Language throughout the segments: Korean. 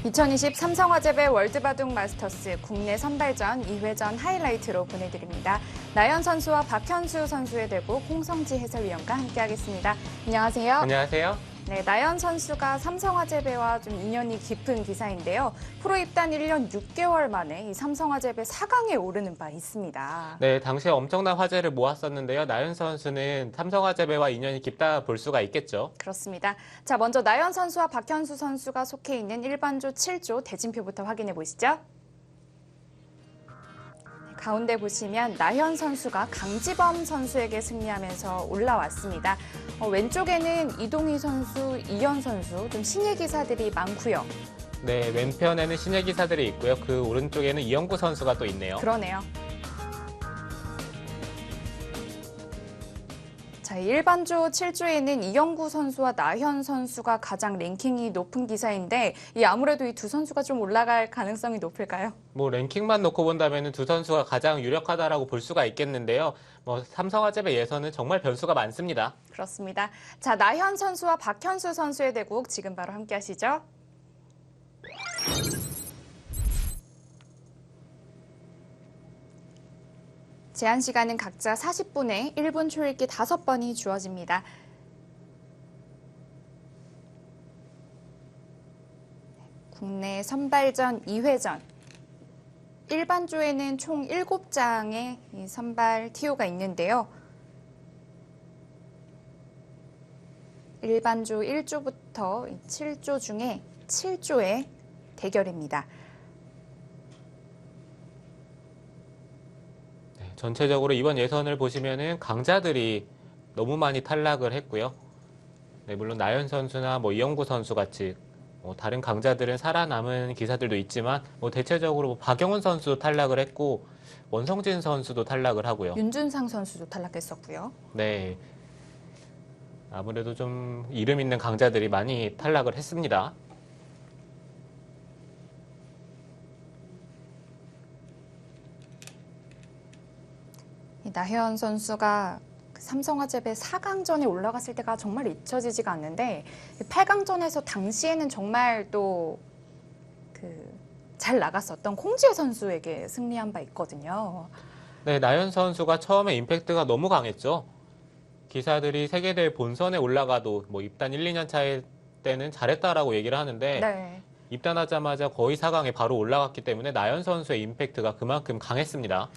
2020 삼성화재배 월드바둑 마스터스 국내 선발전 2회전 하이라이트로 보내드립니다. 나연 선수와 박현수 선수의 대국 홍성지 해설위원과 함께하겠습니다. 안녕하세요. 안녕하세요. 네, 나연 선수가 삼성화재배와 좀 인연이 깊은 기사인데요. 프로 입단 1년 6개월 만에 이 삼성화재배 4강에 오르는 바 있습니다. 네, 당시에 엄청난 화제를 모았었는데요. 나연 선수는 삼성화재배와 인연이 깊다 볼 수가 있겠죠. 그렇습니다. 자, 먼저 나연 선수와 박현수 선수가 속해 있는 일반조 7조 대진표부터 확인해 보시죠. 가운데 보시면 나연 선수가 강지범 선수에게 승리하면서 올라왔습니다. 왼쪽에는 이동희 선수, 이현 선수, 좀 신예 기사들이 많고요. 네, 왼편에는 신예 기사들이 있고요. 그 오른쪽에는 이영구 선수가 또 있네요. 그러네요. 자, 일반조 7조에는 이영구 선수와 나현 선수가 가장 랭킹이 높은 기사인데 아무래도 이 두 선수가 좀 올라갈 가능성이 높을까요? 뭐 랭킹만 놓고 본다면 두 선수가 가장 유력하다라고 볼 수가 있겠는데요. 삼성화재배 예선은 정말 변수가 많습니다. 그렇습니다. 자, 나현 선수와 박현수 선수의 대국 지금 바로 함께 하시죠. 제한 시간은 각자 40분에 1분 초읽기 5번이 주어집니다. 국내 선발전 2회전. 일반조에는 총 7장의 선발 TO가 있는데요. 일반조 1조부터 7조 중에 7조의 대결입니다. 전체적으로 이번 예선을 보시면은 강자들이 너무 많이 탈락을 했고요. 네, 물론 나연 선수나 이영구 선수 같이 다른 강자들은 살아남은 기사들도 있지만 대체적으로 박영훈 선수도 탈락을 했고 원성진 선수도 탈락을 하고요. 윤준상 선수도 탈락했었고요. 네, 아무래도 좀 이름 있는 강자들이 많이 탈락을 했습니다. 나현 선수가 삼성화재배 4강전에 올라갔을 때가 정말 잊혀지지가 않는데 8강전에서 당시에는 정말 또 잘 나갔었던 콩지혜 선수에게 승리한 바 있거든요. 네, 나연 선수가 처음에 임팩트가 너무 강했죠. 기사들이 세계대회 본선에 올라가도 입단 1, 2년 차일 때는 잘했다라고 얘기를 하는데 네. 입단하자마자 거의 4강에 바로 올라갔기 때문에 나연 선수의 임팩트가 그만큼 강했습니다.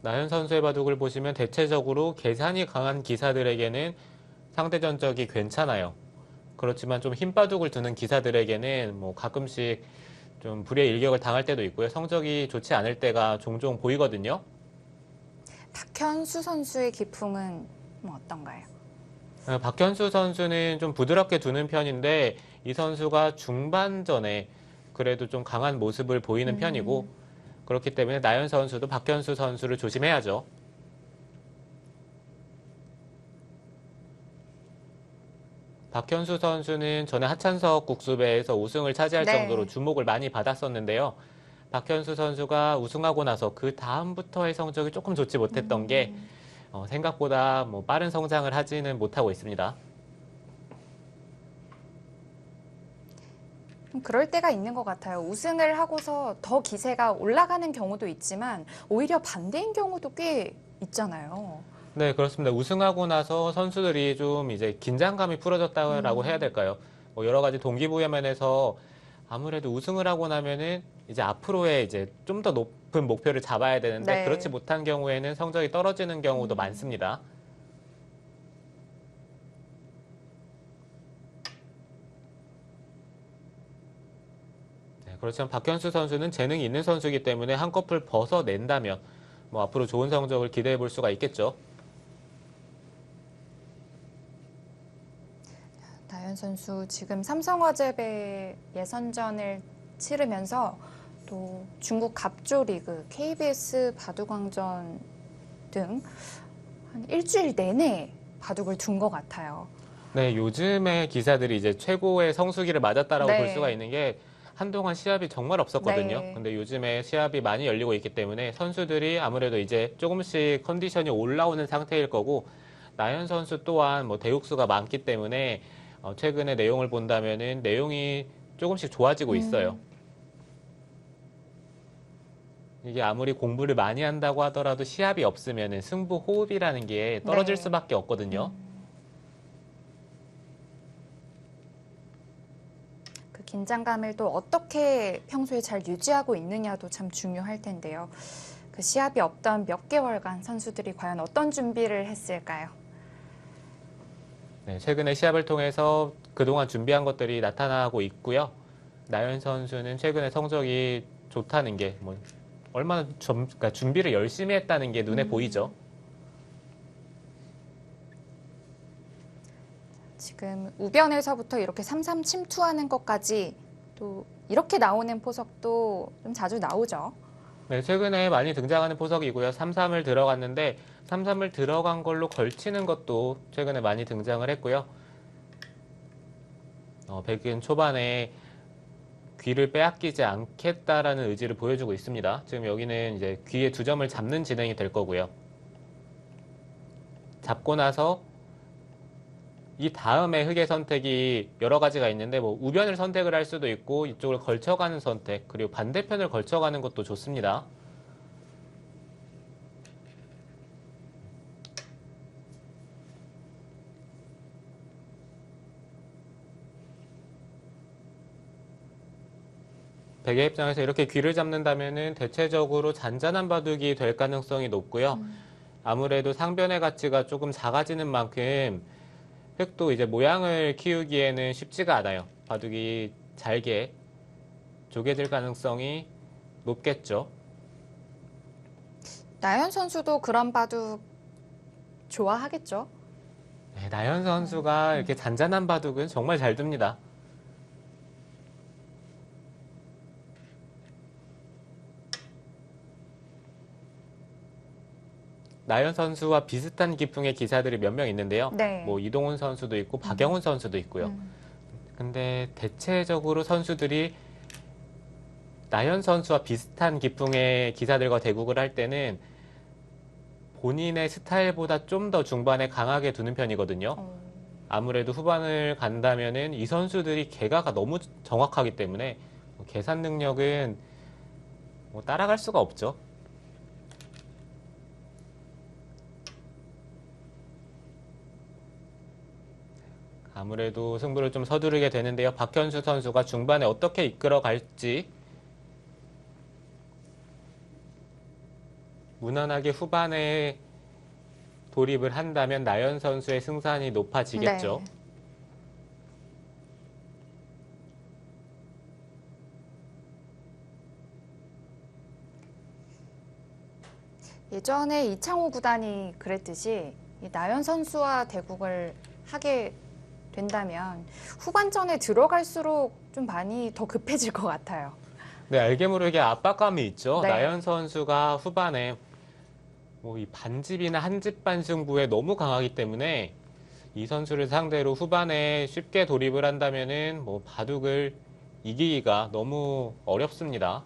나연 선수의 바둑을 보시면 대체적으로 계산이 강한 기사들에게는 상대 전적이 괜찮아요. 그렇지만 좀 힘 바둑을 두는 기사들에게는 가끔씩 좀 불리의 일격을 당할 때도 있고요. 성적이 좋지 않을 때가 종종 보이거든요. 박현수 선수의 기풍은 어떤가요? 박현수 선수는 좀 부드럽게 두는 편인데 이 선수가 중반전에 그래도 좀 강한 모습을 보이는 편이고 그렇기 때문에 나연 선수도 박현수 선수를 조심해야죠. 박현수 선수는 전에 하찬석 국수배에서 우승을 차지할 정도로 주목을 많이 받았었는데요. 박현수 선수가 우승하고 나서 그 다음부터의 성적이 조금 좋지 못했던 게 생각보다 빠른 성장을 하지는 못하고 있습니다. 그럴 때가 있는 것 같아요. 우승을 하고서 더 기세가 올라가는 경우도 있지만 오히려 반대인 경우도 꽤 있잖아요. 네, 그렇습니다. 우승하고 나서 선수들이 좀 이제 긴장감이 풀어졌다고 해야 될까요? 여러 가지 동기부여면에서 아무래도 우승을 하고 나면은 이제 앞으로의 이제 좀 더 높은 목표를 잡아야 되는데 그렇지 못한 경우에는 성적이 떨어지는 경우도 많습니다. 그렇지만 박현수 선수는 재능이 있는 선수이기 때문에 한꺼풀 벗어낸다면 앞으로 좋은 성적을 기대해 볼 수가 있겠죠. 나연 선수 지금 삼성화재배 예선전을 치르면서 또 중국 갑조 리그, KBS 바둑왕전 등 한 일주일 내내 바둑을 둔 것 같아요. 네, 요즘의 기사들이 이제 최고의 성수기를 맞았다라고 볼 수가 있는 게 한동안 시합이 정말 없었거든요. 네. 근데 요즘에 시합이 많이 열리고 있기 때문에 선수들이 아무래도 이제 조금씩 컨디션이 올라오는 상태일 거고, 나연 선수 또한 뭐 대국수가 많기 때문에 최근에 내용을 본다면은 내용이 조금씩 좋아지고 있어요. 음, 이게 아무리 공부를 많이 한다고 하더라도 시합이 없으면은 승부 호흡이라는 게 떨어질 네. 수밖에 없거든요. 그 긴장감을 또 어떻게 평소에 잘 유지하고 있느냐도 참 중요할 텐데요. 그 시합이 없던 몇 개월간 선수들이 과연 어떤 준비를 했을까요? 네, 최근에 시합을 통해서 그동안 준비한 것들이 나타나고 있고요. 나연 선수는 최근에 성적이 좋다는 게 뭐 얼마나 그러니까 준비를 열심히 했다는 게 눈에 보이죠. 지금 우변에서부터 이렇게 삼삼 침투하는 것까지 또 이렇게 나오는 포석도 좀 자주 나오죠. 네, 최근에 많이 등장하는 포석이고요. 3-3을 들어갔는데 3-3을 들어간 걸로 걸치는 것도 최근에 많이 등장을 했고요. 백은 초반에 귀를 빼앗기지 않겠다라는 의지를 보여주고 있습니다. 지금 여기는 이제 귀에 2점을 잡는 진행이 될 거고요. 잡고 나서 이 다음에 흑의 선택이 여러 가지가 있는데 뭐 우변을 선택을 할 수도 있고 이쪽을 걸쳐가는 선택 그리고 반대편을 걸쳐가는 것도 좋습니다. 백의 입장에서 이렇게 귀를 잡는다면은 대체적으로 잔잔한 바둑이 될 가능성이 높고요. 아무래도 상변의 가치가 조금 작아지는 만큼 흑도 이제 모양을 키우기에는 쉽지가 않아요. 바둑이 잘게 조개질 가능성이 높겠죠. 나연 선수도 그런 바둑 좋아하겠죠? 네, 나연 선수가 이렇게 잔잔한 바둑은 정말 잘 둡니다. 나연 선수와 비슷한 기풍의 기사들이 몇 명 있는데요. 네. 뭐 이동훈 선수도 있고 박영훈 선수도 있고요. 근데 대체적으로 선수들이 나연 선수와 비슷한 기풍의 기사들과 대국을 할 때는 본인의 스타일보다 좀 더 중반에 강하게 두는 편이거든요. 아무래도 후반을 간다면은 이 선수들이 개가가 너무 정확하기 때문에 계산 능력은 뭐 따라갈 수가 없죠. 아무래도 승부를 좀 서두르게 되는데요. 박현수 선수가 중반에 어떻게 이끌어 갈지 무난하게 후반에 돌입을 한다면 나연 선수의 승산이 높아지겠죠. 네. 예전에 이창호 구단이 그랬듯이 이 나연 선수와 대국을 하게 된다면 후반전에 들어갈수록 좀 많이 더 급해질 것 같아요. 네, 알게 모르게 압박감이 있죠. 네. 나연 선수가 후반에 뭐 이 반집이나 한집반 승부에 너무 강하기 때문에 이 선수를 상대로 후반에 쉽게 돌입을 한다면은 뭐 바둑을 이기기가 너무 어렵습니다.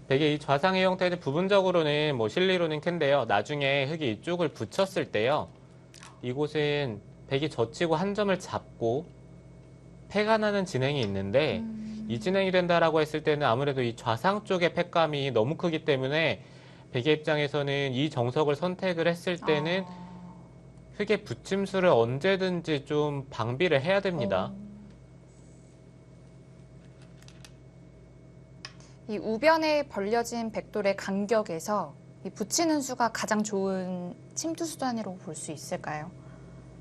되게 이 좌상의 형태는 부분적으로는 뭐 실리로는 큰데요. 나중에 흑이 이쪽을 붙였을 때요. 이곳은 백이 젖히고 한 점을 잡고 패가 나는 진행이 있는데 이 진행이 된다라고 했을 때는 아무래도 이 좌상 쪽의 패감이 너무 크기 때문에 백의 입장에서는 이 정석을 선택을 했을 때는 흑의 붙임수를 언제든지 좀 방비를 해야 됩니다. 이 우변에 벌려진 백돌의 간격에서 이 붙이는 수가 가장 좋은 침투 수단으로 볼 수 있을까요?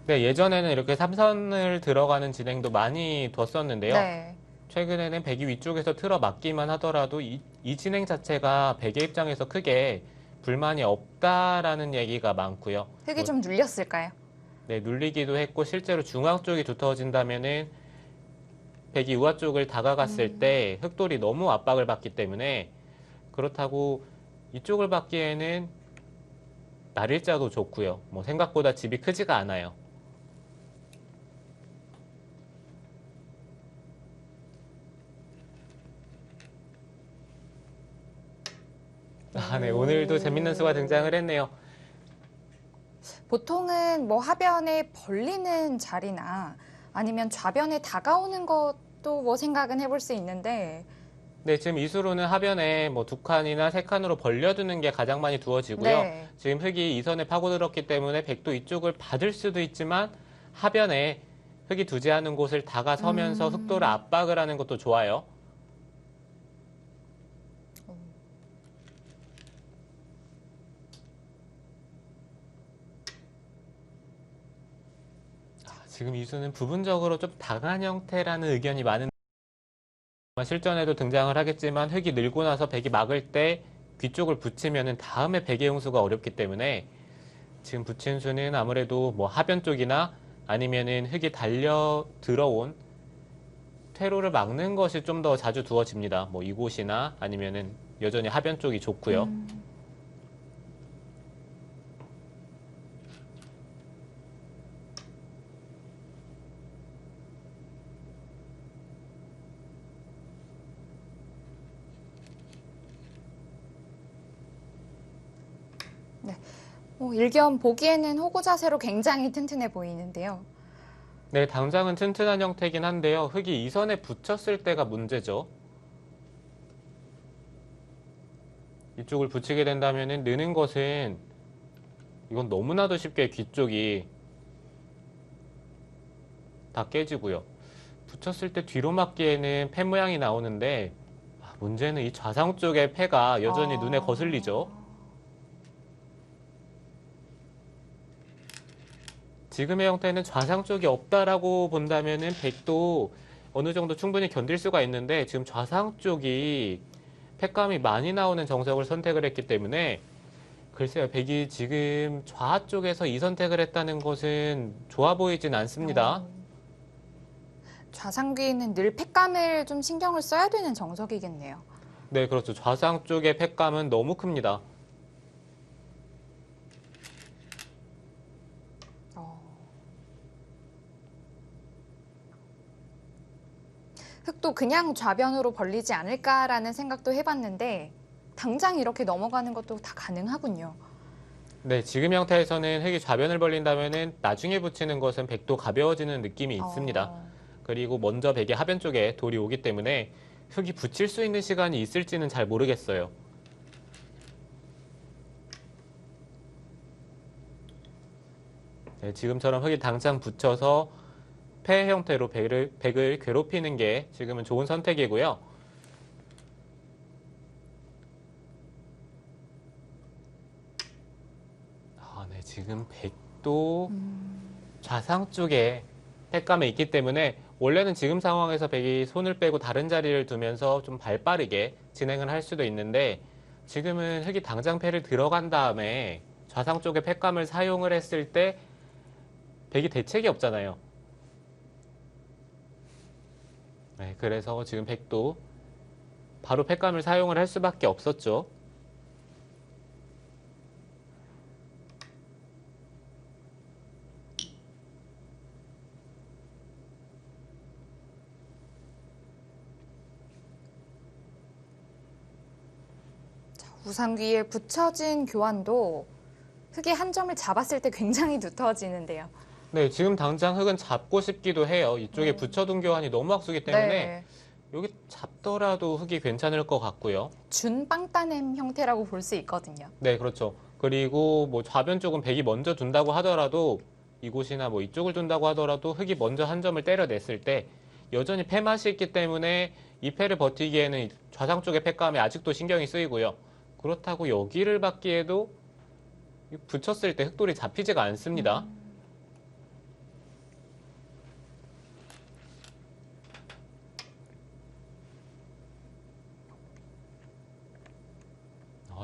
네, 예전에는 이렇게 삼선을 들어가는 진행도 많이 뒀었는데요. 네. 최근에는 백이 위쪽에서 틀어 막기만 하더라도 이 진행 자체가 백의 입장에서 크게 불만이 없다라는 얘기가 많고요. 흙이 좀 눌렸을까요? 네, 눌리기도 했고 실제로 중앙 쪽이 두터워진다면은 백이 우아 쪽을 다가갔을 때 흑돌이 너무 압박을 받기 때문에 그렇다고 이쪽을 받기에는 날일자도 좋고요. 뭐 생각보다 집이 크지가 않아요. 네, 오늘도 재밌는 수가 등장을 했네요. 보통은 뭐 하변에 벌리는 자리나 아니면 좌변에 다가오는 것도 뭐 생각은 해볼 수 있는데 네, 지금 이 수로는 하변에 뭐 2칸이나 3칸으로 벌려두는 게 가장 많이 두어지고요. 네. 지금 흙이 이 선에 파고들었기 때문에 백도 이쪽을 받을 수도 있지만 하변에 흙이 두지 않은 곳을 다가서면서 흙도를 압박을 하는 것도 좋아요. 지금 이 수는 부분적으로 좀 당한 형태라는 의견이 많은 실전에도 등장을 하겠지만 흙이 늘고 나서 백이 막을 때 귀 쪽을 붙이면은 다음에 백의 용수가 어렵기 때문에 지금 붙인 수는 아무래도 뭐 하변 쪽이나 아니면은 흙이 달려 들어온 퇴로를 막는 것이 좀 더 자주 두어집니다. 뭐 이곳이나 아니면은 여전히 하변 쪽이 좋고요. 일견 보기에는 호구 자세로 굉장히 튼튼해 보이는데요. 네, 당장은 튼튼한 형태긴 한데요. 흙이 이 선에 붙였을 때가 문제죠. 이쪽을 붙이게 된다면은 느는 것은 이건 너무나도 쉽게 귀 쪽이 다 깨지고요. 붙였을 때 뒤로 맞기에는 패 모양이 나오는데 문제는 이 좌상 쪽의 패가 여전히 눈에 거슬리죠. 지금의 형태는 좌상 쪽이 없다라고 본다면은 백도 어느 정도 충분히 견딜 수가 있는데 지금 좌상 쪽이 팩감이 많이 나오는 정석을 선택을 했기 때문에 글쎄요, 백이 지금 좌 쪽에서 이 선택을 했다는 것은 좋아 보이진 않습니다. 좌상귀는 늘 팩감을 좀 신경을 써야 되는 정석이겠네요. 네, 그렇죠. 좌상 쪽의 팩감은 너무 큽니다. 흙도 그냥 좌변으로 벌리지 않을까라는 생각도 해봤는데 당장 이렇게 넘어가는 것도 다 가능하군요. 네, 지금 형태에서는 흙이 좌변을 벌린다면은 나중에 붙이는 것은 백도 가벼워지는 느낌이 있습니다. 그리고 먼저 백의 하변 쪽에 돌이 오기 때문에 흙이 붙일 수 있는 시간이 있을지는 잘 모르겠어요. 네, 지금처럼 흙이 당장 붙여서 폐 형태로 백을 괴롭히는 게 지금은 좋은 선택이고요. 네, 지금 백도 좌상 쪽에 팩감에 있기 때문에 원래는 지금 상황에서 백이 손을 빼고 다른 자리를 두면서 좀 발빠르게 진행을 할 수도 있는데 지금은 흙이 당장 패를 들어간 다음에 좌상 쪽에 팩감을 사용을 했을 때 백이 대책이 없잖아요. 네, 그래서 지금 백도 바로 팩감을 사용을 할 수밖에 없었죠. 우상귀에 붙여진 교환도 흙의 한 점을 잡았을 때 굉장히 두터워지는데요. 네, 지금 당장 흙은 잡고 싶기도 해요. 이쪽에 붙여둔 교환이 너무 악수기 때문에 네. 여기 잡더라도 흙이 괜찮을 것 같고요. 준빵따냄 형태라고 볼 수 있거든요. 네, 그렇죠. 그리고 뭐 좌변 쪽은 백이 먼저 둔다고 하더라도 이곳이나 뭐 이쪽을 둔다고 하더라도 흙이 먼저 한 점을 때려냈을 때 여전히 패맛이 있기 때문에 이 패를 버티기에는 좌상 쪽의 패감에 아직도 신경이 쓰이고요. 그렇다고 여기를 받기에도 붙였을 때 흙돌이 잡히지가 않습니다.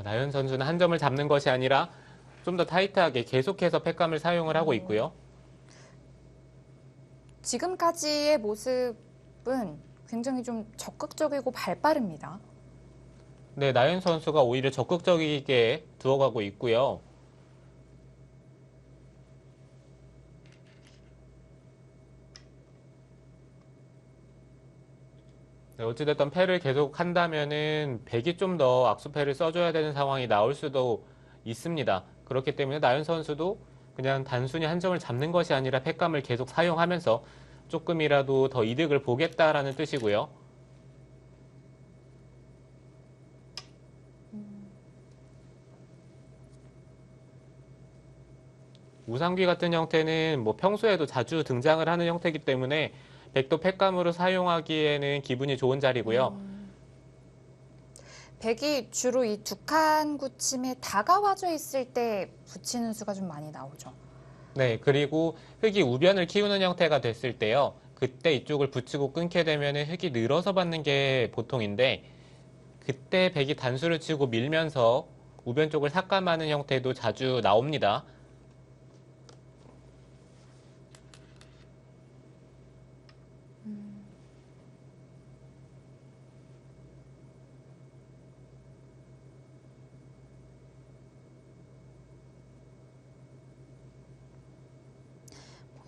나연 선수는 한 점을 잡는 것이 아니라 좀 더 타이트하게 계속해서 팩감을 사용을 하고 있고요. 지금까지의 모습은 굉장히 좀 적극적이고 발빠릅니다. 네, 나연 선수가 오히려 적극적이게 두어가고 있고요. 네, 어찌됐든 패를 계속 한다면은 백이 좀 더 악수패를 써줘야 되는 상황이 나올 수도 있습니다. 그렇기 때문에 나연 선수도 그냥 단순히 한 점을 잡는 것이 아니라 패감을 계속 사용하면서 조금이라도 더 이득을 보겠다라는 뜻이고요. 우상귀 같은 형태는 뭐 평소에도 자주 등장을 하는 형태이기 때문에 백도 패감으로 사용하기에는 기분이 좋은 자리고요. 백이 주로 이 두 칸 굳힘에 다가와져 있을 때 붙이는 수가 좀 많이 나오죠. 네, 그리고 흙이 우변을 키우는 형태가 됐을 때요. 그때 이쪽을 붙이고 끊게 되면은 흙이 늘어서 받는 게 보통인데 그때 백이 단수를 치고 밀면서 우변 쪽을 삭감하는 형태도 자주 나옵니다.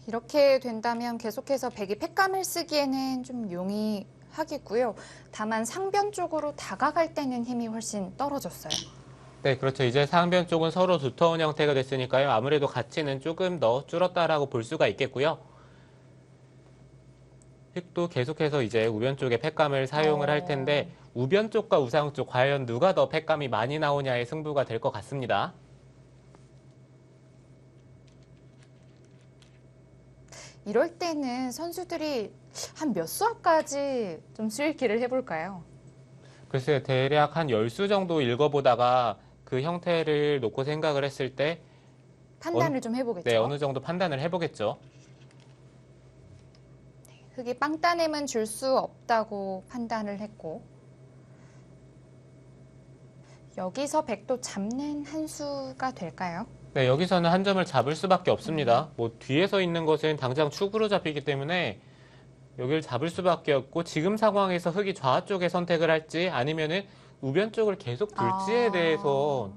이렇게 된다면 계속해서 백이 패감을 쓰기에는 좀 용이하겠고요. 다만 상변 쪽으로 다가갈 때는 힘이 훨씬 떨어졌어요. 네, 그렇죠. 이제 상변 쪽은 서로 두터운 형태가 됐으니까요. 아무래도 가치는 조금 더 줄었다라고 볼 수가 있겠고요. 흙도 계속해서 이제 우변 쪽에 팩감을 사용을 할 텐데 우변 쪽과 우상 쪽 과연 누가 더 팩감이 많이 나오냐의 승부가 될 것 같습니다. 이럴 때는 선수들이 한 몇 수까지 좀 수읽기를 해볼까요? 글쎄요, 대략 한 10수 정도 읽어보다가 그 형태를 놓고 생각을 했을 때 판단을 좀 네, 해보겠죠. 어느 정도 판단을 해보겠죠. 흙이 빵 따내면 줄 수 없다고 판단을 했고 여기서 백도 잡는 한 수가 될까요? 네, 여기서는 한 점을 잡을 수밖에 없습니다. 뭐 뒤에서 있는 것은 당장 축으로 잡히기 때문에 여기를 잡을 수밖에 없고 지금 상황에서 흙이 좌 쪽에 선택을 할지 아니면은 우변 쪽을 계속 둘지에 대해서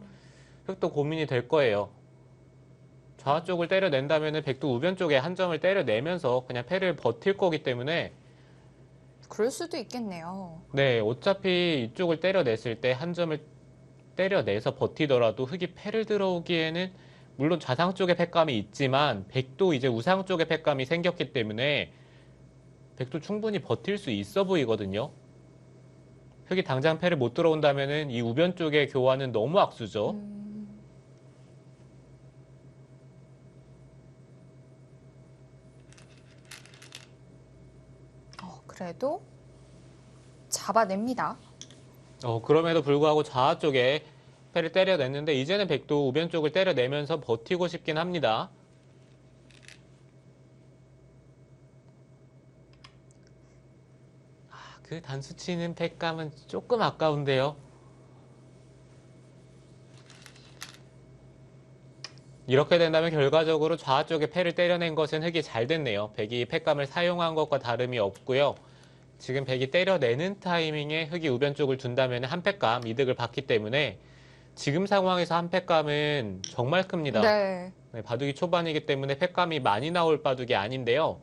흙도 고민이 될 거예요. 좌 쪽을 때려낸다면은 백도 우변 쪽에 한 점을 때려내면서 그냥 패를 버틸 거기 때문에 그럴 수도 있겠네요. 네, 어차피 이쪽을 때려냈을 때 한 점을 때려내서 버티더라도 흙이 패를 들어오기에는 물론 좌상 쪽에 패감이 있지만 백도 이제 우상 쪽에 패감이 생겼기 때문에 백도 충분히 버틸 수 있어 보이거든요. 흙이 당장 패를 못 들어온다면은 이 우변 쪽의 교환은 너무 악수죠. 그래도 잡아냅니다. 그럼에도 불구하고 좌 쪽에 패를 때려냈는데 이제는 백도 우변 쪽을 때려내면서 버티고 싶긴 합니다. 그 단수 치는 패감은 조금 아까운데요. 이렇게 된다면 결과적으로 좌 쪽에 패를 때려낸 것은 흙이 잘 됐네요. 백이 패감을 사용한 것과 다름이 없고요. 지금 백이 때려내는 타이밍에 흙이 우변 쪽을 둔다면 한 패감 이득을 받기 때문에 지금 상황에서 한 패감은 정말 큽니다. 네. 네, 바둑이 초반이기 때문에 패감이 많이 나올 바둑이 아닌데요.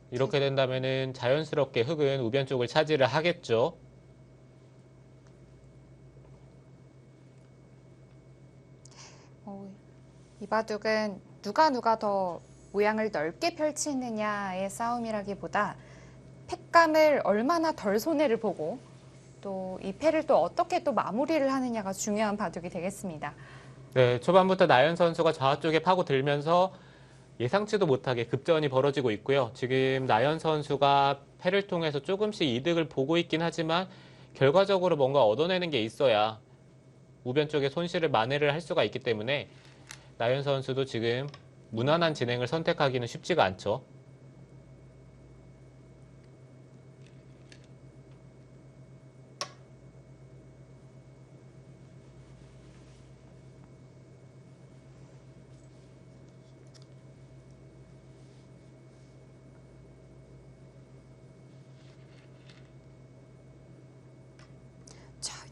이렇게 된다면은 자연스럽게 흙은 우변 쪽을 차지를 하겠죠. 이 바둑은 누가 더 모양을 넓게 펼치느냐의 싸움이라기보다 팩감을 얼마나 덜 손해를 보고 또 이 패를 또 어떻게 또 마무리를 하느냐가 중요한 바둑이 되겠습니다. 네, 초반부터 나연 선수가 좌 쪽에 파고들면서 예상치도 못하게 급전이 벌어지고 있고요. 지금 나연 선수가 패를 통해서 조금씩 이득을 보고 있긴 하지만 결과적으로 뭔가 얻어내는 게 있어야 우변 쪽에 손실을 만회를 할 수가 있기 때문에 나연 선수도 지금 무난한 진행을 선택하기는 쉽지가 않죠.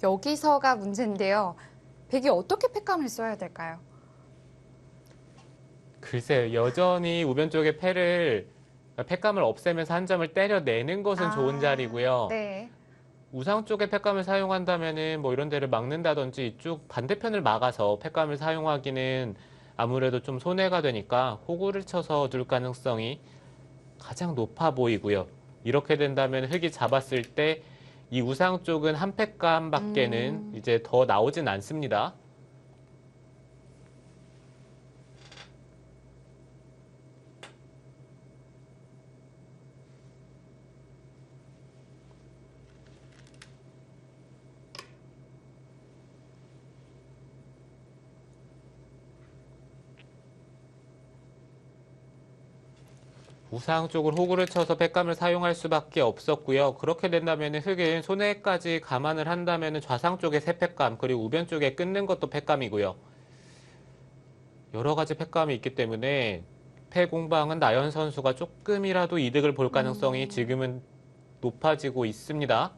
여기서가 문제인데요. 백이 어떻게 팩감을 써야 될까요? 글쎄요, 여전히 우변 쪽의 패를 팩감을 없애면서 한 점을 때려내는 것은 좋은 자리고요. 네. 우상 쪽의 팩감을 사용한다면은 뭐 이런 데를 막는다든지 이쪽 반대편을 막아서 팩감을 사용하기는 아무래도 좀 손해가 되니까 호구를 쳐서 둘 가능성이 가장 높아 보이고요. 이렇게 된다면 흙이 잡았을 때 이 우상 쪽은 한 팩감밖에는 이제 더 나오진 않습니다. 우상 쪽을 호구를 쳐서 팩감을 사용할 수밖에 없었고요. 그렇게 된다면 흙은 손해까지 감안을 한다면 좌상 쪽에 세 팩감, 그리고 우변 쪽에 끊는 것도 팩감이고요. 여러 가지 팩감이 있기 때문에 패 공방은 나연 선수가 조금이라도 이득을 볼 가능성이 지금은 높아지고 있습니다.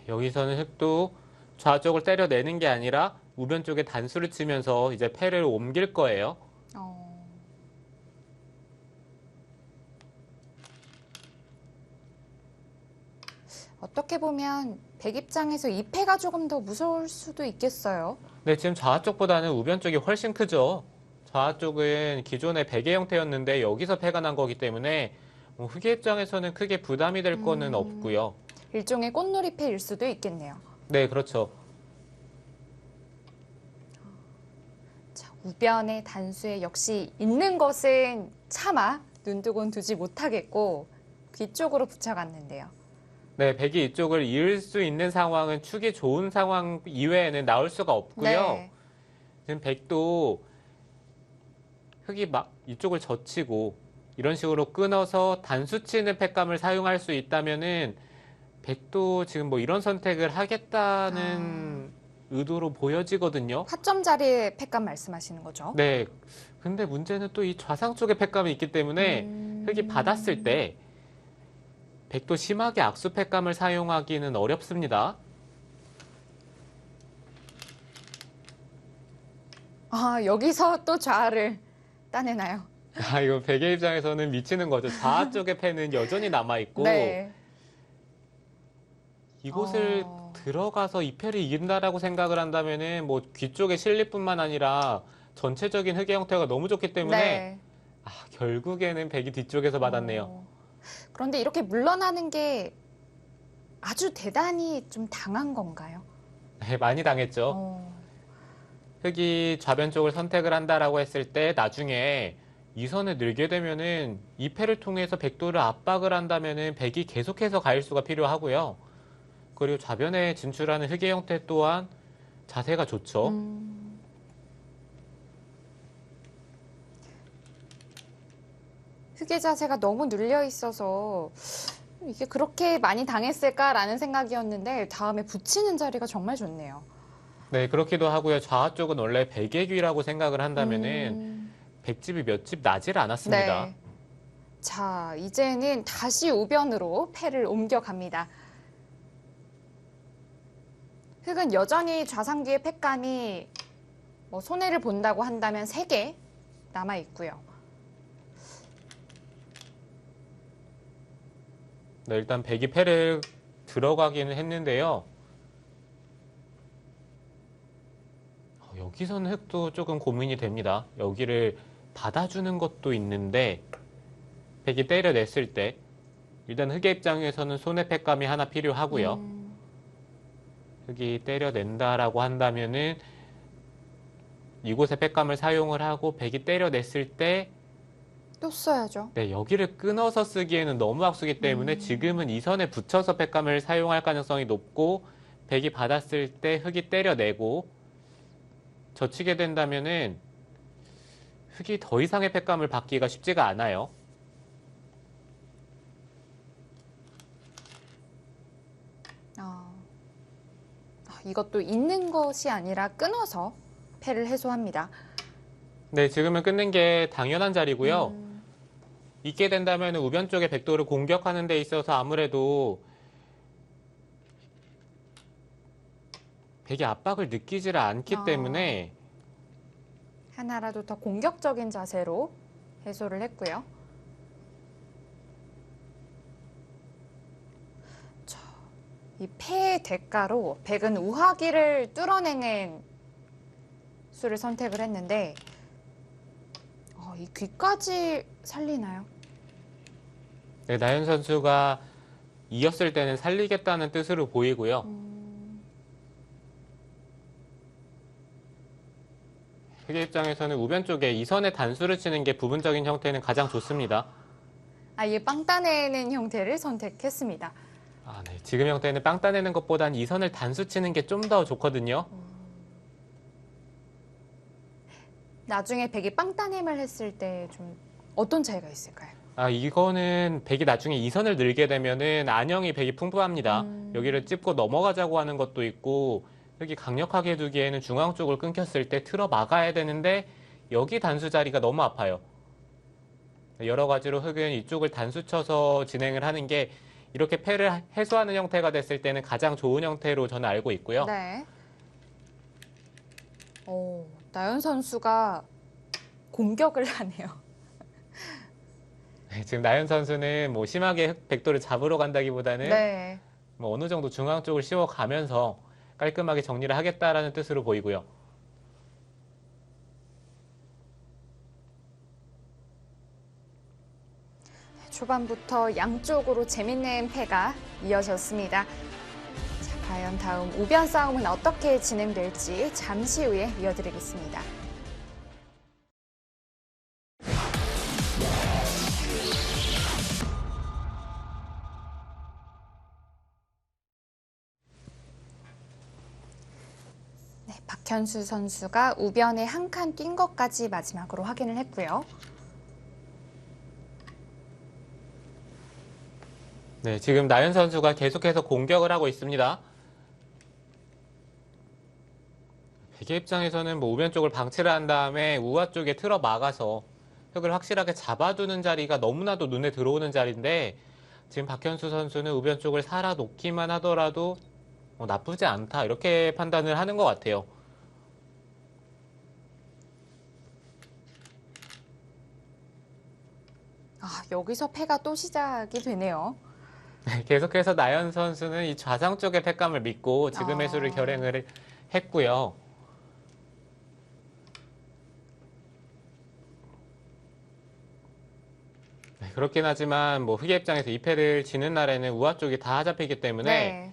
여기서는 흙도 좌쪽을 때려내는 게 아니라 우변 쪽에 단수를 치면서 이제 패를 옮길 거예요. 어떻게 보면 백 입장에서 이 패가 조금 더 무서울 수도 있겠어요. 네, 지금 좌 쪽보다는 우변 쪽이 훨씬 크죠. 좌 쪽은 기존의 베개 형태였는데 여기서 패가 난 거기 때문에 흑의 입장에서는 크게 부담이 될 거는 없고요. 일종의 꽃놀이 패일 수도 있겠네요. 네, 그렇죠. 자, 우변의 단수에 역시 있는 것은 차마 눈두곤 두지 못하겠고 귀 쪽으로 붙여갔는데요. 네, 백이 이쪽을 이을 수 있는 상황은 축이 좋은 상황 이외에는 나올 수가 없고요. 네. 지금 백도 흙이 막 이쪽을 젖히고 이런 식으로 끊어서 단수 치는 팩감을 사용할 수 있다면은 백도 지금 뭐 이런 선택을 하겠다는 의도로 보여지거든요. 타점 자리의 팩감 말씀하시는 거죠? 네. 근데 문제는 또 이 좌상 쪽에 팩감이 있기 때문에 흙이 받았을 때 백도 심하게 악수 팩감을 사용하기는 어렵습니다. 아, 여기서 또 좌를 따내나요? 아, 이거 백의 입장에서는 미치는 거죠. 좌 쪽의 패는 여전히 남아있고 네. 이곳을 들어가서 이 패를 이긴다라고 생각을 한다면은 뭐 귀 쪽의 실리뿐만 아니라 전체적인 흙의 형태가 너무 좋기 때문에 네. 결국에는 백이 뒤쪽에서 받았네요. 그런데 이렇게 물러나는 게 아주 대단히 좀 당한 건가요? 네, 많이 당했죠. 흙이 좌변 쪽을 선택을 한다라고 했을 때 나중에 이 선을 늘게 되면은 이 패를 통해서 백도를 압박을 한다면은 백이 계속해서 갈 수가 필요하고요. 그리고 좌변에 진출하는 흙의 형태 또한 자세가 좋죠. 흙의 자세가 너무 눌려 있어서 이게 그렇게 많이 당했을까라는 생각이었는데 다음에 붙이는 자리가 정말 좋네요. 네, 그렇기도 하고요. 좌 쪽은 원래 백의 귀라고 생각을 한다면은 백집이 몇 집 나질 않았습니다. 네. 자, 이제는 다시 우변으로 패를 옮겨갑니다. 흙은 여전히 좌상귀의 팩감이 뭐 손해를 본다고 한다면 3개 남아 있고요. 네, 일단 백이 패를 들어가기는 했는데요. 여기서는 흙도 조금 고민이 됩니다. 여기를 받아주는 것도 있는데 백이 때려냈을 때 일단 흙의 입장에서는 손해 팩감이 하나 필요하고요. 흙이 때려낸다라고 한다면은 이곳에 팩감을 사용을 하고 백이 때려냈을 때 또 써야죠. 네, 여기를 끊어서 쓰기에는 너무 악수기 때문에 지금은 이 선에 붙여서 팩감을 사용할 가능성이 높고 백이 받았을 때 흙이 때려내고 젖히게 된다면은 흙이 더 이상의 팩감을 받기가 쉽지가 않아요. 이것도 있는 것이 아니라 끊어서 패를 해소합니다. 네, 지금은 끊는 게 당연한 자리고요. 음, 있게 된다면 우변 쪽의 백도를 공격하는 데 있어서 아무래도 백이 압박을 느끼지를 않기 때문에 하나라도 더 공격적인 자세로 해소를 했고요. 이 패의 대가로 백은 우하기를 뚫어내는 수를 선택을 했는데 이 귀까지 살리나요? 네, 나연 선수가 이겼을 때는 살리겠다는 뜻으로 보이고요. 흑의 입장에서는 우변 쪽에 이선의 단수를 치는 게 부분적인 형태는 가장 좋습니다. 아예 빵 따내는 형태를 선택했습니다. 네. 지금 형태는 빵 따내는 것보단 이선을 단수 치는 게 좀 더 좋거든요. 나중에 백이 빵 따냄을 했을 때 좀 어떤 차이가 있을까요? 이거는 백이 나중에 이선을 늘게 되면은 안형이 백이 풍부합니다. 여기를 찝고 넘어가자고 하는 것도 있고 여기 강력하게 두기에는 중앙 쪽을 끊겼을 때 틀어 막아야 되는데 여기 단수 자리가 너무 아파요. 여러 가지로 흑은 이쪽을 단수 쳐서 진행을 하는 게 이렇게 패를 해소하는 형태가 됐을 때는 가장 좋은 형태로 저는 알고 있고요. 네. 나연 선수가 공격을 하네요. 지금 나연 선수는 뭐 심하게 흑 백도를 잡으러 간다기보다는 네. 뭐 어느 정도 중앙 쪽을 씌워가면서 깔끔하게 정리를 하겠다라는 뜻으로 보이고요. 초반부터 양쪽으로 재밌는 패가 이어졌습니다. 자, 과연 다음 우변 싸움은 어떻게 진행될지 잠시 후에 이어드리겠습니다. 네, 박현수 선수가 우변에 한 칸 뛴 것까지 마지막으로 확인을 했고요. 네, 지금 나연 선수가 계속해서 공격을 하고 있습니다. 백의 입장에서는 뭐 우변 쪽을 방치를 한 다음에 우하 쪽에 틀어 막아서 흑을 확실하게 잡아두는 자리가 너무나도 눈에 들어오는 자리인데 지금 박현수 선수는 우변 쪽을 살아 놓기만 하더라도 나쁘지 않다 이렇게 판단을 하는 것 같아요. 여기서 패가 또 시작이 되네요. 계속해서 나연 선수는 이 좌상 쪽의 패감을 믿고 지금의 수를 결행을 했고요. 네, 그렇긴 하지만 뭐 흑의 입장에서 이 패를 지는 날에는 우하 쪽이 다 잡히기 때문에 네.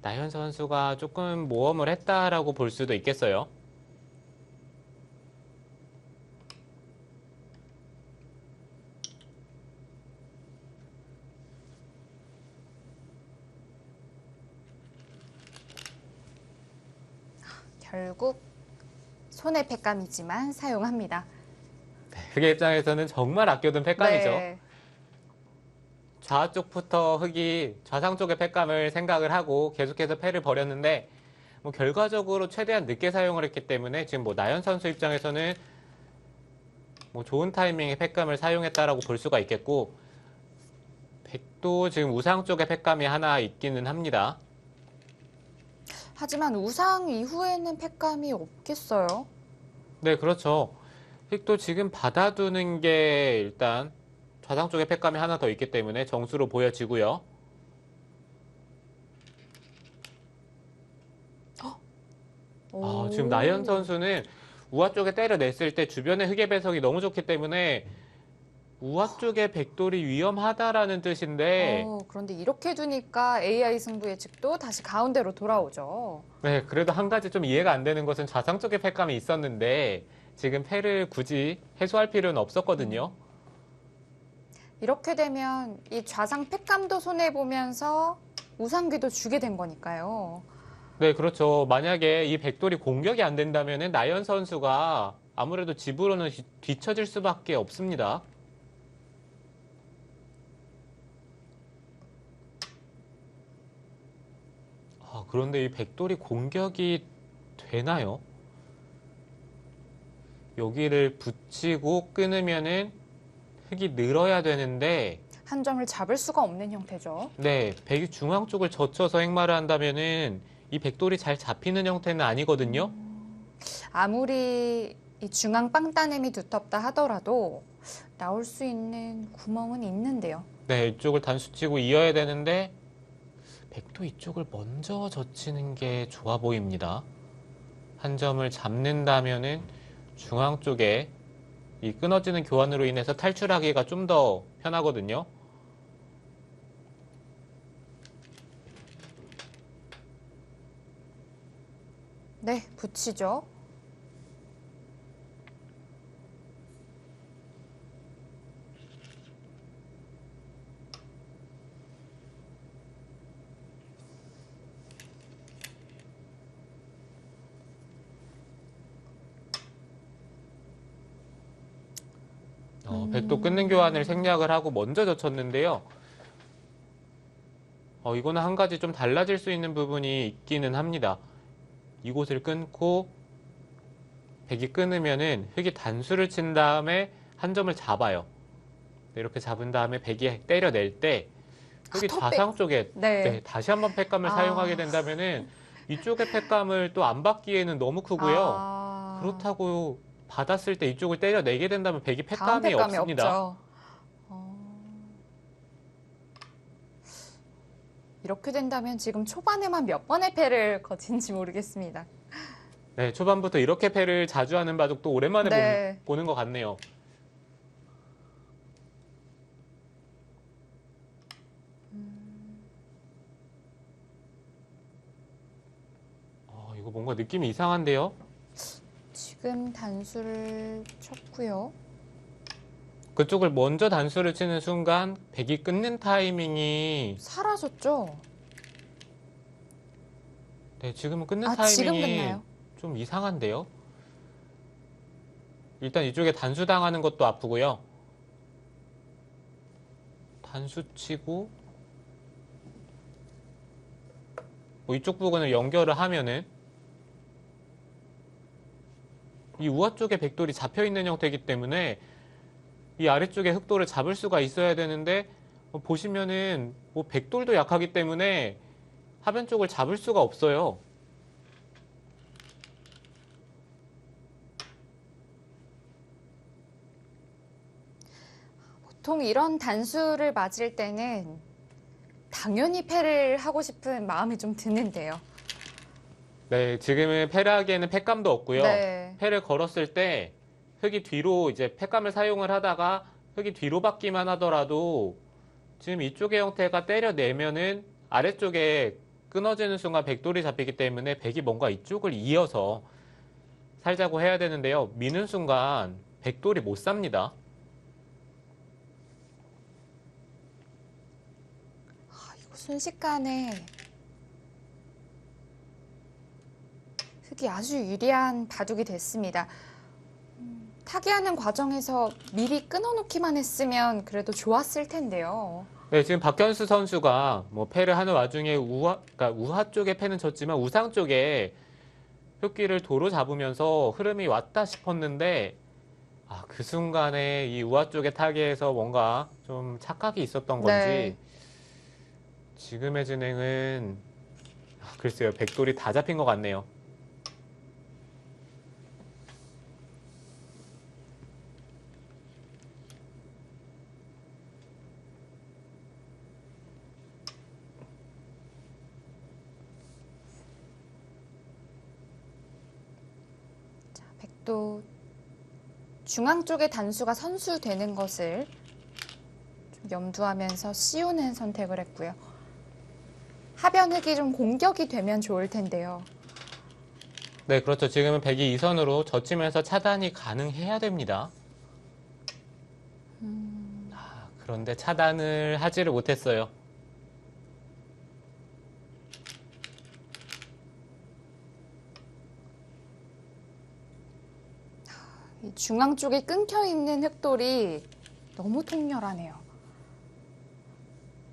나연 선수가 조금 모험을 했다라고 볼 수도 있겠어요. 결국 손의 패감이지만 사용합니다. 흑의 입장에서는 정말 아껴둔 패감이죠. 네. 좌쪽부터 흑이 좌상 쪽의 패감을 생각을 하고 계속해서 패를 벌였는데 뭐 결과적으로 최대한 늦게 사용을 했기 때문에 지금 뭐 나연 선수 입장에서는 뭐 좋은 타이밍에 패감을 사용했다라고 볼 수가 있겠고 백도 지금 우상 쪽에 패감이 하나 있기는 합니다. 하지만 우상 이후에는 패감이 없겠어요. 네, 그렇죠. 흑도 지금 받아두는 게 일단 좌상 쪽에 패감이 하나 더 있기 때문에 정수로 보여지고요. 지금 나연 선수는 우하 쪽에 때려냈을 때 주변의 흑의 배석이 너무 좋기 때문에 우하 쪽에 백돌이 위험하다라는 뜻인데 그런데 이렇게 두니까 AI 승부 예측도 다시 가운데로 돌아오죠. 네, 그래도 한 가지 좀 이해가 안 되는 것은 좌상 쪽에 패감이 있었는데 지금 패를 굳이 해소할 필요는 없었거든요. 이렇게 되면 이 좌상 패감도 손해보면서 우상귀도 주게 된 거니까요. 네, 그렇죠. 만약에 이 백돌이 공격이 안 된다면 나연 선수가 아무래도 집으로는 뒤처질 수밖에 없습니다. 그런데 이 백돌이 공격이 되나요? 여기를 붙이고 끊으면은 흙이 늘어야 되는데, 한 점을 잡을 수가 없는 형태죠. 네, 백이 중앙 쪽을 젖혀서 행마를 한다면은 이 백돌이 잘 잡히는 형태는 아니거든요. 아무리 이 중앙 빵따냄이 두텁다 하더라도 나올 수 있는 구멍은 있는데요. 네, 이쪽을 단수치고 이어야 되는데 백도 이쪽을 먼저 젖히는 게 좋아 보입니다. 한 점을 잡는다면은 중앙 쪽에 이 끊어지는 교환으로 인해서 탈출하기가 좀 더 편하거든요. 네, 붙이죠. 백도 끊는 교환을 생략을 하고 먼저 젖혔는데요. 이거는 한 가지 좀 달라질 수 있는 부분이 있기는 합니다. 이곳을 끊고 백이 끊으면은 흙이 단수를 친 다음에 한 점을 잡아요. 네, 이렇게 잡은 다음에 백이 때려낼 때 흙이 더 좌상 쪽에 네. 네, 다시 한번 팩감을 사용하게 된다면은 이쪽의 팩감을 또 안 받기에는 너무 크고요. 그렇다고 받았을 때 이쪽을 때려내게 된다면 백이 다음 팩감이 팩감이 없습니다. 없죠. 이렇게 된다면 지금 초반에만 몇 번의 패를 거친지 모르겠습니다. 네, 초반부터 이렇게 패를 자주 하는 바둑도 오랜만에 네. 보는 것 같네요. 이거 뭔가 느낌이 이상한데요? 지금 단수를 쳤고요. 그쪽을 먼저 단수를 치는 순간 백이 끊는 타이밍이 사라졌죠? 네, 지금은 끊는 지금 타이밍이 끝나요? 좀 이상한데요? 일단 이쪽에 단수 당하는 것도 아프고요. 단수 치고 뭐 이쪽 부분을 연결을 하면은 이 우하 쪽에 백돌이 잡혀 있는 형태이기 때문에 이 아래쪽에 흑돌을 잡을 수가 있어야 되는데 보시면은 뭐 백돌도 약하기 때문에 하변 쪽을 잡을 수가 없어요. 보통 이런 단수를 맞을 때는 당연히 패를 하고 싶은 마음이 좀 드는데요. 네, 지금은 패를 하기에는 팩감도 없고요. 네. 패를 걸었을 때 흙이 뒤로 이제 팩감을 사용을 하다가 흙이 뒤로 받기만 하더라도 지금 이쪽의 형태가 때려내면은 아래쪽에 끊어지는 순간 백돌이 잡히기 때문에 백이 뭔가 이쪽을 이어서 살자고 해야 되는데요. 미는 순간 백돌이 못 삽니다. 이거 순식간에 흙이 아주 유리한 바둑이 됐습니다. 타기하는 과정에서 미리 끊어놓기만 했으면 그래도 좋았을 텐데요. 네, 지금 박현수 선수가 뭐 패를 하는 와중에 그러니까 우하 쪽에 패는 쳤지만 우상 쪽에 흙기를 도로 잡으면서 흐름이 왔다 싶었는데 그 순간에 이 우하 쪽의 타기에서 뭔가 좀 착각이 있었던 건지 네. 지금의 진행은 글쎄요, 백돌이 다 잡힌 것 같네요. 백도 중앙 쪽에 단수가 선수되는 것을 좀 염두하면서 씌우는 선택을 했고요. 하변 흙이 좀 공격이 되면 좋을 텐데요. 네, 그렇죠. 지금은 백이 2선으로 젖히면서 차단이 가능해야 됩니다. 그런데 차단을 하지를 못했어요. 이 중앙 쪽에 끊겨 있는 흙돌이 너무 통렬하네요.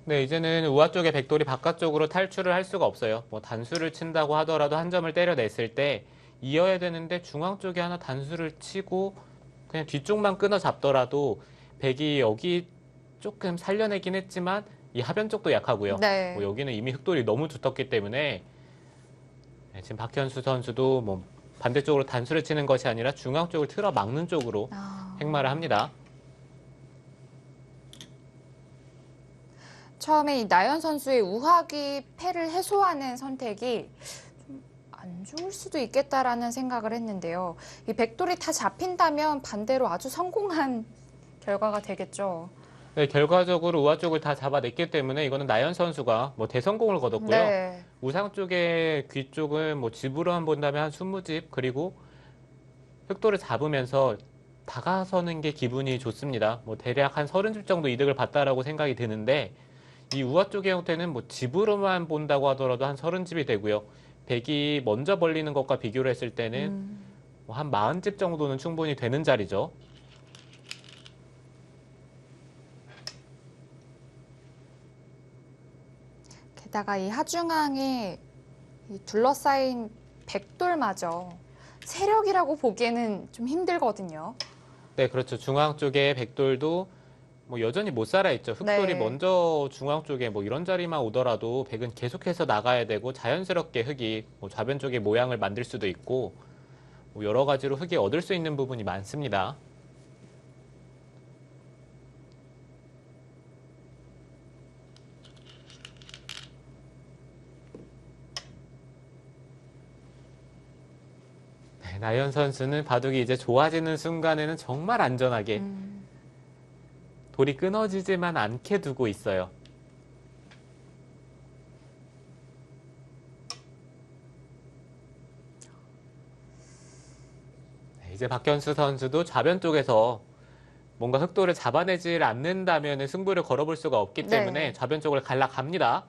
네, 이제는 우아 쪽의 백돌이 바깥쪽으로 탈출을 할 수가 없어요. 뭐 단수를 친다고 하더라도 한 점을 때려냈을 때 이어야 되는데 중앙 쪽에 하나 단수를 치고 그냥 뒤쪽만 끊어 잡더라도 백이 여기 조금 살려내긴 했지만 이 하변 쪽도 약하고요. 뭐 네. 여기는 이미 흑돌이 너무 두텁기 때문에 네, 지금 박현수 선수도 뭐 반대쪽으로 단수를 치는 것이 아니라 중앙 쪽을 틀어 막는 쪽으로 아, 행마를 합니다. 처음에 이 나연 선수의 우하기 패를 해소하는 선택이 좀 안 좋을 수도 있겠다라는 생각을 했는데요. 이 백돌이 다 잡힌다면 반대로 아주 성공한 결과가 되겠죠. 네, 결과적으로 우아 쪽을 다 잡아냈기 때문에 이거는 나연 선수가 뭐 대성공을 거뒀고요. 네. 우상 쪽의 귀 쪽은 뭐 집으로만 본다면 한 20집 그리고 흑돌을 잡으면서 다가서는 게 기분이 좋습니다. 뭐 대략 한 30집 정도 이득을 봤다라고 생각이 드는데 이 우아 쪽의 형태는 뭐 집으로만 본다고 하더라도 한 30집이 되고요. 백이 먼저 벌리는 것과 비교를 했을 때는 뭐 한 40집 정도는 충분히 되는 자리죠. 게다가 이 하중항에 이 둘러싸인 백돌마저 세력이라고 보기에는 좀 힘들거든요. 네, 그렇죠. 중앙 쪽에 백돌도 뭐 여전히 못 살아 있죠. 흑돌이 네. 먼저 중앙 쪽에 뭐 이런 자리만 오더라도 백은 계속해서 나가야 되고 자연스럽게 흑이 뭐 좌변 쪽의 모양을 만들 수도 있고 뭐 여러 가지로 흑이 얻을 수 있는 부분이 많습니다. 네, 나연 선수는 바둑이 이제 좋아지는 순간에는 정말 안전하게 돌이 끊어지지만 않게 두고 있어요. 네, 이제 박현수 선수도 좌변 쪽에서 뭔가 흑돌을 잡아내질 않는다면 승부를 걸어볼 수가 없기 때문에 네. 좌변 쪽을 갈라갑니다.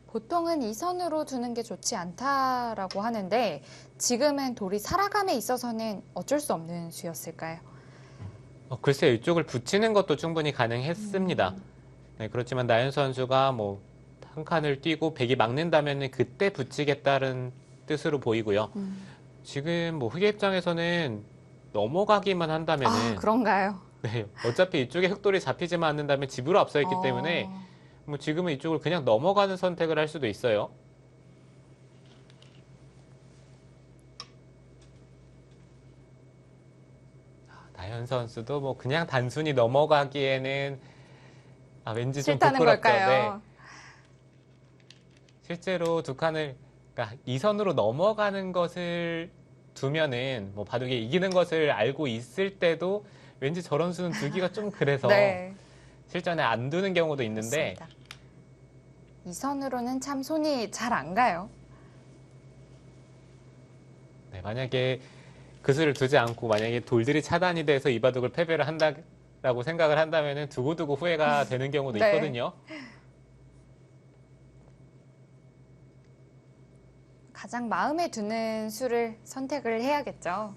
보통은 이 선으로 두는 게 좋지 않다라고 하는데 지금은 돌이 살아감에 있어서는 어쩔 수 없는 수였을까요? 글쎄요, 이쪽을 붙이는 것도 충분히 가능했습니다. 네, 그렇지만 나연 선수가 뭐 한 칸을 뛰고 백이 막는다면 그때 붙이겠다는 뜻으로 보이고요. 지금 뭐 흑의 입장에서는 넘어가기만 아, 한다면은 그런가요? 네, 어차피 이쪽에 흑돌이 잡히지만 않는다면 집으로 앞서 있기 때문에 어, 뭐 지금은 이쪽을 그냥 넘어가는 선택을 할 수도 있어요. 나연 선수도 뭐 그냥 단순히 넘어가기에는 왠지 좀 싫다는 부끄럽죠. 네. 걸까요? 실제로 두 칸을 그러니까 이 선으로 넘어가는 것을 두면은 뭐 바둑이 이기는 것을 알고 있을 때도 왠지 저런 수는 두기가 좀 그래서 네, 실전에 안 두는 경우도 있는데 맞습니다. 이 선으로는 참 손이 잘 안 가요. 네, 만약에 그 수를 두지 않고 만약에 돌들이 차단이 돼서 이 바둑을 패배를 한다라고 생각을 한다면은 두고두고 후회가 되는 경우도 네. 있거든요. 가장 마음에 드는 수를 선택을 해야겠죠.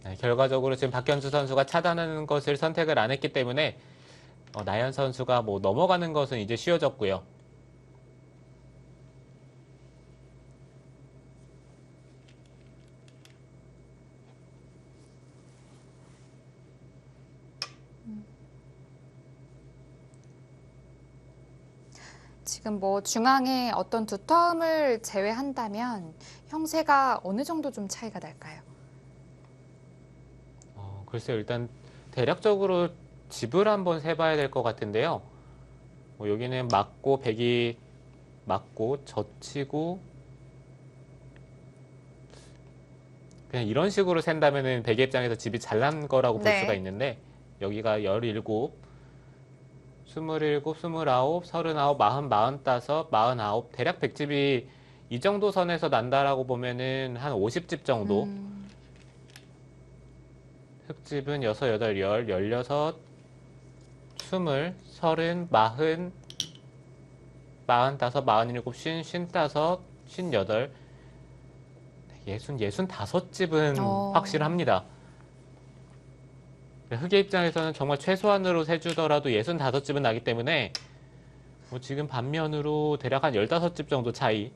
네, 결과적으로 지금 박현수 선수가 차단하는 것을 선택을 안 했기 때문에 나연 선수가 뭐 넘어가는 것은 이제 쉬워졌고요. 지금 뭐 중앙에 어떤 두텀을 제외한다면 형세가 어느 정도 좀 차이가 날까요? 글쎄요, 일단 대략적으로 집을 한번 세봐야 될 것 같은데요. 여기는 맞고 백이 맞고 젖히고 그냥 이런 식으로 센다면은 백의 입장에서 집이 잘난 거라고 볼 네. 수가 있는데 여기가 17, 27, 29, 39, 39, 40, 45, 49 대략 백집이 이 정도 선에서 난다라고 보면은 한 50집 정도 흙집은 6, 8, 10, 16, 20, 30, 40, 45, 47, 50, 55, 58, 65집은 확실합니다. 흑의 입장에서는 정말 최소한으로 세주더라도 65집은 나기 때문에 뭐 지금 반면으로 대략 한 15집 정도 차이.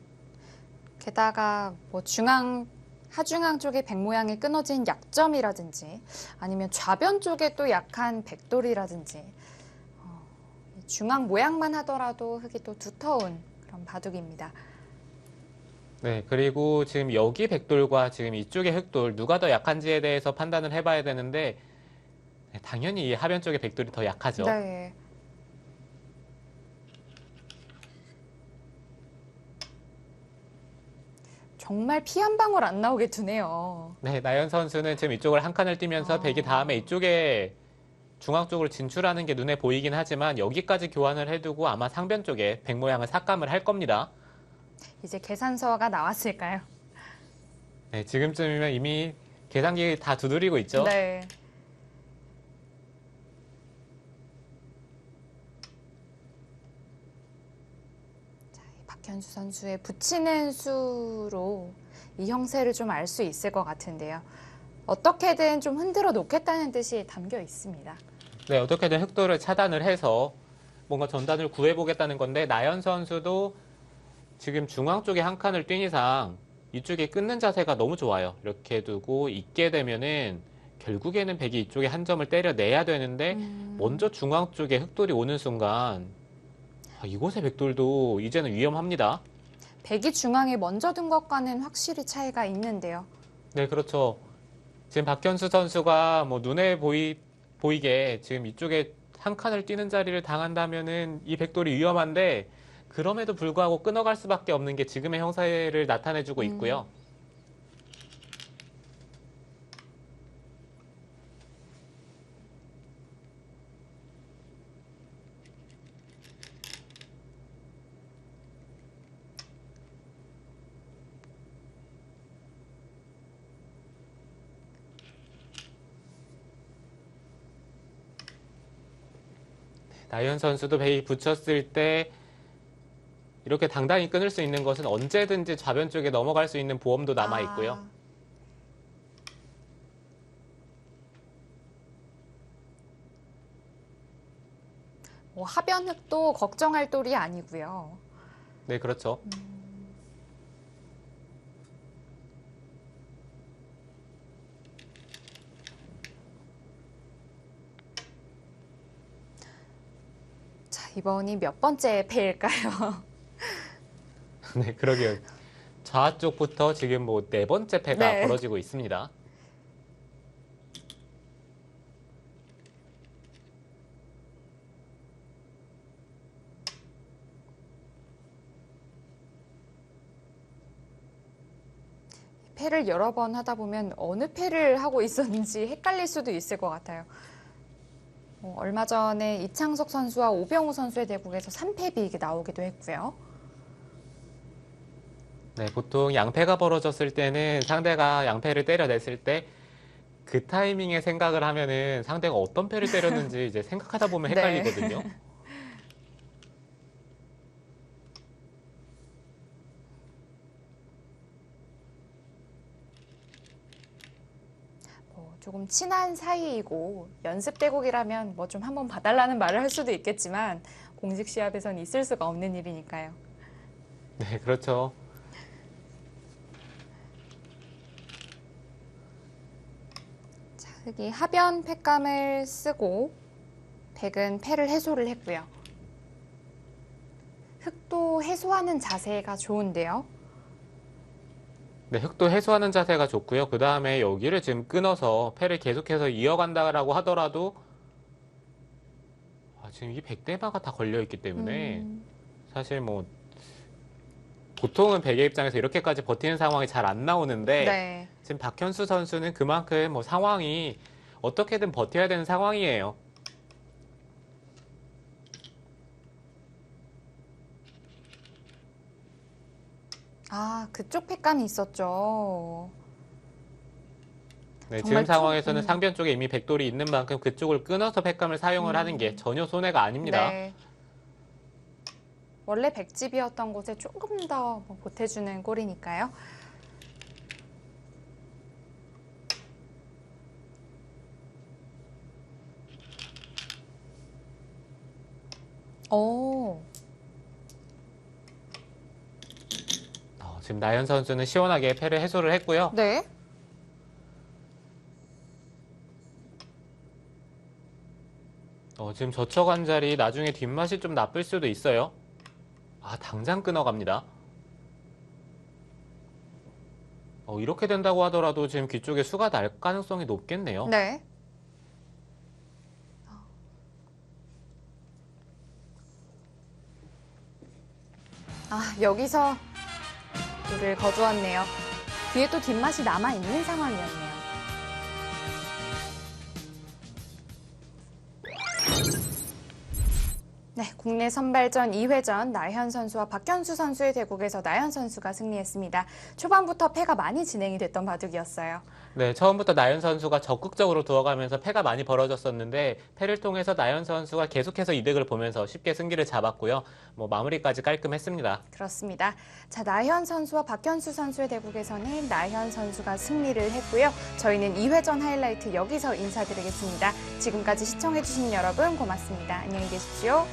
게다가 뭐 하중앙 쪽에 백 모양이 끊어진 약점이라든지 아니면 좌변 쪽에 또 약한 백돌이라든지 중앙 모양만 하더라도 흙이 또 두터운 그런 바둑입니다. 네, 그리고 지금 여기 백돌과 지금 이쪽의 흑돌 누가 더 약한지에 대해서 판단을 해봐야 되는데 네, 당연히 이 하변 쪽의 백돌이 더 약하죠. 네. 정말 피 한 방울 안 나오게 두네요. 네, 나연 선수는 지금 이쪽을 한 칸을 뛰면서 백이 다음에 이쪽에 중앙 쪽으로 진출하는 게 눈에 보이긴 하지만 여기까지 교환을 해두고 아마 상변 쪽에 백 모양을 삭감을 할 겁니다. 이제 계산서가 나왔을까요? 네, 지금쯤이면 이미 계산기 다 두드리고 있죠. 네. 자, 이 박현수 선수의 붙이는 수로 이 형세를 좀 알 수 있을 것 같은데요. 어떻게든 좀 흔들어 놓겠다는 뜻이 담겨 있습니다. 네, 어떻게든 흑돌을 차단을 해서 뭔가 전단을 구해보겠다는 건데 나연 선수도 지금 중앙 쪽에 한 칸을 뛴 이상 이쪽에 끊는 자세가 너무 좋아요. 이렇게 두고 있게 되면은 결국에는 백이 이쪽에 한 점을 때려내야 되는데 먼저 중앙 쪽에 흑돌이 오는 순간 이곳의 백돌도 이제는 위험합니다. 백이 중앙에 먼저 든 것과는 확실히 차이가 있는데요. 네, 그렇죠. 지금 박현수 선수가 뭐 눈에 보이게 지금 이쪽에 한 칸을 뛰는 자리를 당한다면은 이 백돌이 위험한데 그럼에도 불구하고 끊어갈 수밖에 없는 게 지금의 형사를 나타내주고 있고요. 나연 선수도 백이 붙였을 때 이렇게 당당히 끊을 수 있는 것은 언제든지 좌변 쪽에 넘어갈 수 있는 보험도 남아 있고요. 뭐 하변 흙도 걱정할 돌이 아니고요. 네, 그렇죠. 자, 이번이 몇 번째 패일까요? 네, 그러게요. 좌 쪽부터 지금 뭐 네 번째 패가 네. 벌어지고 있습니다. 패를 여러 번 하다 보면 어느 패를 하고 있었는지 헷갈릴 수도 있을 것 같아요. 얼마 전에 이창석 선수와 오병우 선수의 대국에서 3패 비익이 나오기도 했고요. 네, 보통 양패가 벌어졌을 때는 상대가 양패를 때려냈을 때 그 타이밍에 생각을 하면은 상대가 어떤 패를 때렸는지 이제 생각하다 보면 네. 헷갈리거든요. 조금 친한 사이이고 연습 대국이라면 뭐 좀 한번 봐달라는 말을 할 수도 있겠지만 공식 시합에선 있을 수가 없는 일이니까요. 네, 그렇죠. 자, 흑이 하변 패감을 쓰고 백은 패를 해소를 했고요. 흑도 해소하는 자세가 좋은데요. 네, 흑도 해소하는 자세가 좋고요. 그 다음에 여기를 지금 끊어서 패를 계속해서 이어간다라고 하더라도 지금 이 백대마가 다 걸려있기 때문에 사실 뭐 보통은 백의 입장에서 이렇게까지 버티는 상황이 잘 안 나오는데 네. 지금 박현수 선수는 그만큼 뭐 상황이 어떻게든 버텨야 되는 상황이에요. 아, 그쪽 패감이 있었죠. 네, 지금 정말 상황에서는 상변 쪽에 이미 백돌이 있는 만큼 그쪽을 끊어서 백감을 사용을 하는 게 전혀 손해가 아닙니다. 네. 원래 백집이었던 곳에 조금 더 보태주는 꼴이니까요. 오, 지금 나연 선수는 시원하게 패를 해소를 했고요. 네. 지금 저처간 자리 나중에 뒷맛이 좀 나쁠 수도 있어요. 당장 끊어갑니다. 이렇게 된다고 하더라도 지금 귀 쪽에 수가 날 가능성이 높겠네요. 네. 여기서 돌을 거두었네요. 뒤에 또 뒷맛이 남아있는 상황이었네요. 네, 국내 선발전 2회전 나현 선수와 박현수 선수의 대국에서 나현 선수가 승리했습니다. 초반부터 패가 많이 진행이 됐던 바둑이었어요. 네, 처음부터 나연 선수가 적극적으로 두어가면서 패가 많이 벌어졌었는데 패를 통해서 나연 선수가 계속해서 이득을 보면서 쉽게 승기를 잡았고요. 마무리까지 깔끔했습니다. 그렇습니다. 자, 나현 선수와 박현수 선수의 대국에서는 나현 선수가 승리를 했고요. 저희는 2회전 하이라이트 여기서 인사드리겠습니다. 지금까지 시청해주신 여러분 고맙습니다. 안녕히 계십시오.